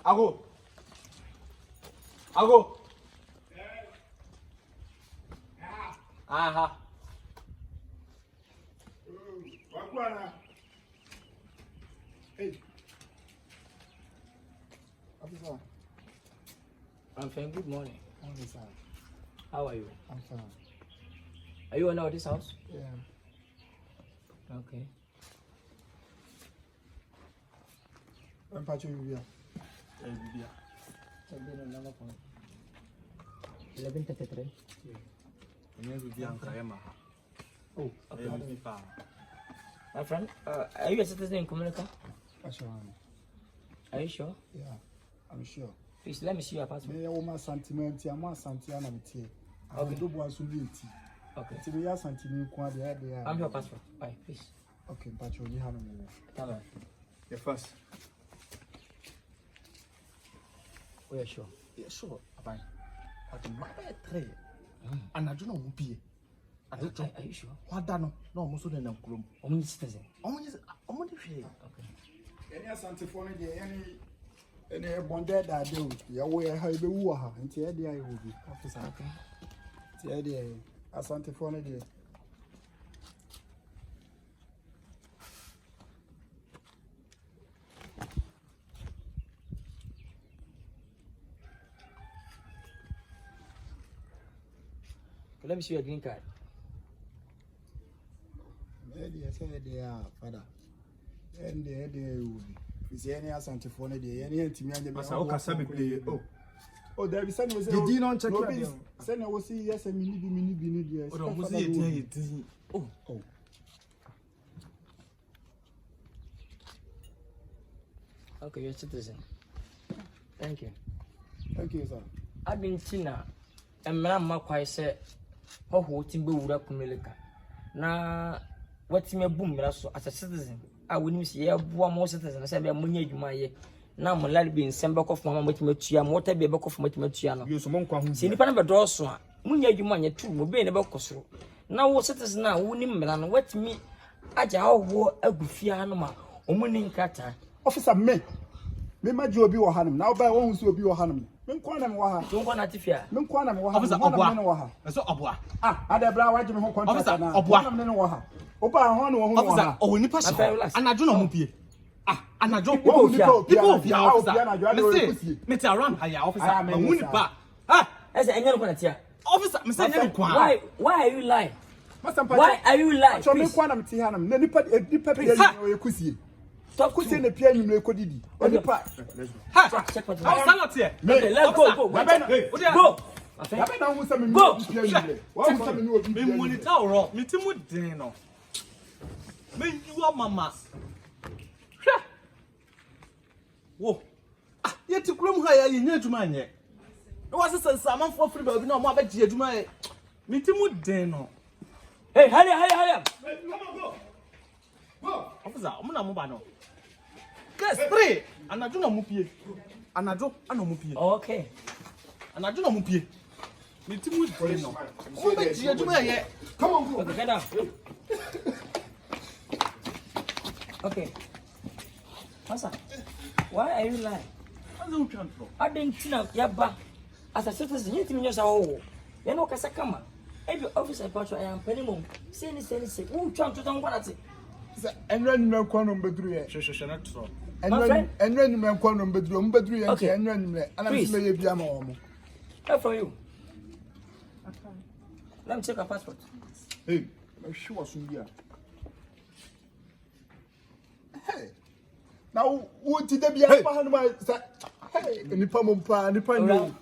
Ago. Aha. Wakwana. Hey. Officer. I'm fine. Good morning. Morning, sir. How are you? I'm fine. Are you owner of this house? Yeah. Okay. I'm patching you here. 11:33. Oh, okay. My friend, are you a citizen in Kumerica? Are you sure? Yeah, I'm sure. Please let me see your passport. Me o ma sentiment, ya ma santia na mtie. Okay. Do bo aso lieti. Okay. Ti be ya sentiment kwa de ya. I'm your passport. Bye, please. Okay, patch you ha no mo. Come on. Yeah, first. We are sure. Yeah, sure. Bye. What my 3. And I don't know who be. Are you sure? What dano? No, mo so na nkrom. Only citizen. Only hwe. Okay. Any santifone de any bonded that do. Ya we ha be wu ha. Nti e de ayi wo bi. Officer. Okay. Nti e de asantifone de. Let me see your green card. Father. And the any asante for the any intimate. Oh, there is some was did not check it. Send I will see yes and mini yes. Oh. Okay, you're a citizen. Thank you. Thank you, sir. I've been Tina and Mamma quite said, how holding be with a Kumerica. Now, what's me a boom as a citizen? I wouldn't see a more citizen as I be a money you my now my lad being sent back off Mamma with Machia, what I be back of Machia. You some one see the of a door so Munya you money too will be in a box. Now what citizen now wouldn't Milan what me Aja war a Gufianoma or Munin Kata. Officer me ma Jobi or Hanum now by one who will be or Hanum. Men Quanam Waha, don't want to fear. Men Quanam Waha. So Abwa. Ah, I had a brow white home contract. Obwa. Opa Hono. Oh, we pass. And I don't know. Ah, and I don't people of your officer. Mete around higher officer. Ah, as an engine officer, why are you lying? Why are you lying? So me Quanam Tianum, nipa stop kusi ne pia nyimre kodidi. Onipa. Ha. Check what. Stand here. Let's go. Go. Go. Na hu say me pia nyimre. Wa hu say me no obi. Me monitor ro. Me timu den no. Me yuwa mama. Hwa. Wo. Ah, ye ti kurom ha ya ye nya adwuma anye. E wa se sansaman for free ba obi na mo abeji adwuma ye. Me timu den no. Hey, hurry up. Come on, go. Officer, I'm not moving now. Yes, 3. Anaju na mupie. Anaju ana mupie. Okay. Anaju na mupie. Me timu dey no. Mo be ji aduma ye. Come on, go. Okay, get down. Okay. Masa, why are you lying? What's the chance for? I didn't know yaba. As a citizen, you think you're you know kasakama. Every officer patrol I am penny say who trying to don't want to enra nyimre kwa no mbeduru ye hwehwehwe na tro enra nyimre kwa no mbeduru ye nche enra nyimre ana mse me ye bia ma wo mo for you. Okay. Let me check your passport. Hey, me sure so bia. Hey. Now who ti da bia pa hanu ma hey, nipa mo pa nipa nyo.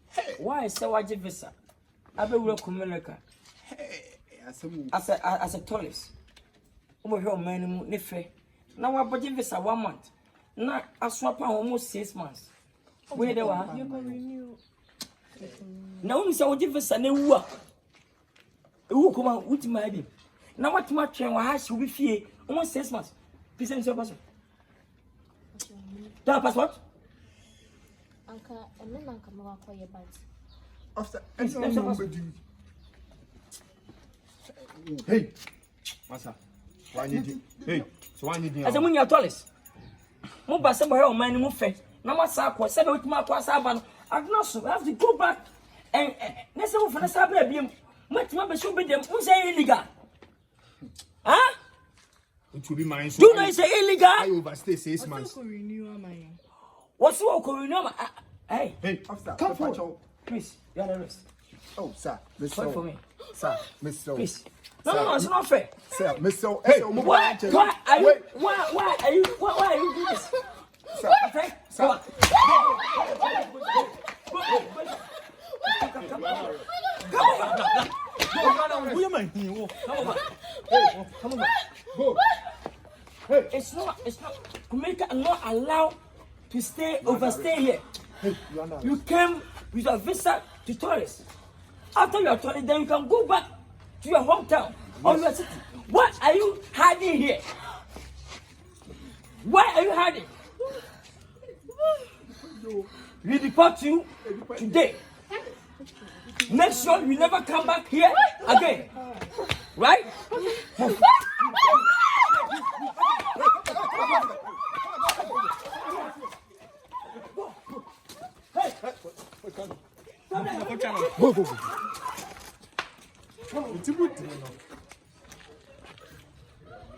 Hey, why say waje visa? Abe wura Kumerica. Hey, asemu. As a tourist. Over here, man, nefe. Now I budget visa 1 month. Now I swap almost 6 months. Where they were? You can renew. Now we say budget visa ne wua. Who come out with my baby? Now what my train was will be fear almost 6 months. Please send your passport. That passport? Uncle, and then Uncle Moa call your bags. After hey, Masa. Hey, so I need you. As a moon your toilets. Mo ba se boy o man mu fe. Nama Sako, 7 with my Quasaban. I'm not so. I have to go back and let's say for the Sabre. Much more should be them who's illegal. Huh? It will be mine. Do you know it's illegal? I overstay 6 months. What's wrong with you? Hey, officer, come forward. Please, you are the rest. Oh, sir, Wait for me. Sir, Mr. Please. No, it's not fair. Sir, Mr. Hey, why are you? Why are you doing this? Sir, Okay, sir. Come over. Go. Hey, It's not. Kumerica are not allowed to overstay here. hey, You came with a visa to tourists. After you are tourist, then you can go back to your hometown or your city. What are you hiding here? Why are you hiding? We deport you today. Make sure you never come back here again. Right? go. It's a good thing.